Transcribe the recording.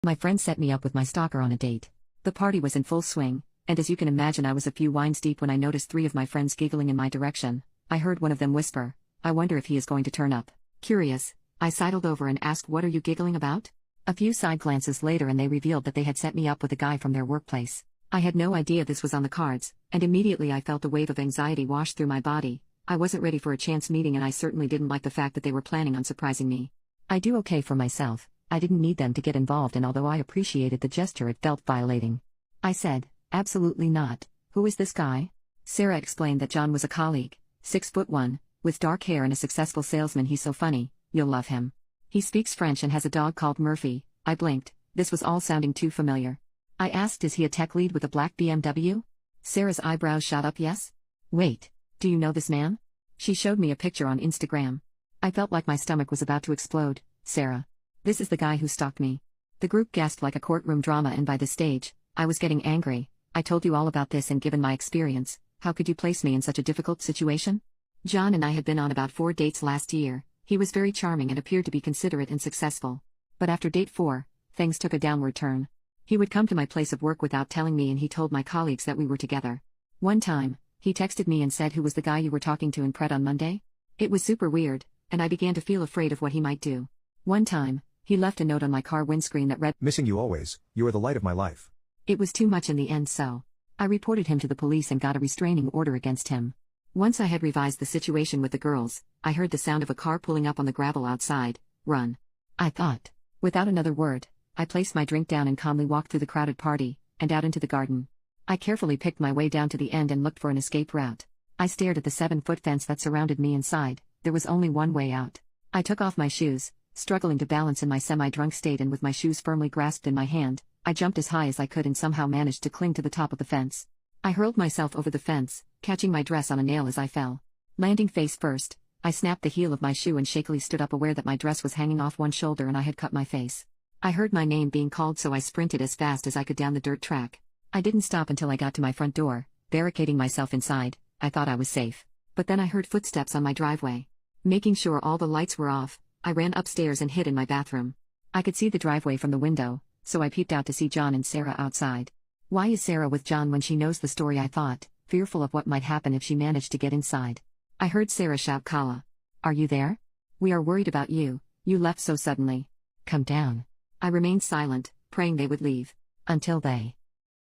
My friend set me up with my stalker on a date. The party was in full swing, and as you can imagine, I was a few wines deep when I noticed three of my friends giggling in my direction. I heard one of them whisper, "I wonder if he is going to turn up." Curious, I sidled over and asked, "What are you giggling about?" A few side glances later and they revealed that they had set me up with a guy from their workplace. I had no idea this was on the cards, and immediately I felt a wave of anxiety wash through my body. I wasn't ready for a chance meeting, and I certainly didn't like the fact that they were planning on surprising me. I do okay for myself. I didn't need them to get involved, and although I appreciated the gesture, it felt violating. I said, "Absolutely not. Who is this guy?" Sarah explained that John was a colleague, 6'1", with dark hair and a successful salesman. "He's so funny, you'll love him. He speaks French and has a dog called Murphy." I blinked. This was all sounding too familiar. I asked, "Is he a tech lead with a black BMW?" Sarah's eyebrows shot up. "Yes." "Wait, do you know this man?" She showed me a picture on Instagram. I felt like my stomach was about to explode. "Sarah. This is the guy who stalked me." The group gasped like a courtroom drama, and by this stage, I was getting angry. "I told you all about this, and given my experience, how could you place me in such a difficult situation?" John and I had been on about 4 dates last year. He was very charming and appeared to be considerate and successful. But after date 4, things took a downward turn. He would come to my place of work without telling me, and he told my colleagues that we were together. One time, he texted me and said, "Who was the guy you were talking to in Pret on Monday?" It was super weird, and I began to feel afraid of what he might do. One time, he left a note on my car windscreen that read, "Missing you always, you are the light of my life." It was too much in the end, so I reported him to the police and got a restraining order against him. Once I had revised the situation with the girls, I heard the sound of a car pulling up on the gravel outside. "Run," I thought. Without another word, I placed my drink down and calmly walked through the crowded party, and out into the garden. I carefully picked my way down to the end and looked for an escape route. I stared at the 7-foot fence that surrounded me inside. There was only one way out. I took off my shoes, struggling to balance in my semi-drunk state, and with my shoes firmly grasped in my hand, I jumped as high as I could and somehow managed to cling to the top of the fence. I hurled myself over the fence, catching my dress on a nail as I fell. Landing face first, I snapped the heel of my shoe and shakily stood up, aware that my dress was hanging off one shoulder and I had cut my face. I heard my name being called, so I sprinted as fast as I could down the dirt track. I didn't stop until I got to my front door, barricading myself inside. I thought I was safe. But then I heard footsteps on my driveway. Making sure all the lights were off, I ran upstairs and hid in my bathroom. I could see the driveway from the window, so I peeped out to see John and Sarah outside. Why is Sarah with John when she knows the story, I thought, fearful of what might happen if she managed to get inside. I heard Sarah shout, "Kala, are you there? We are worried about you, you left so suddenly. Come down." I remained silent, praying they would leave. Until they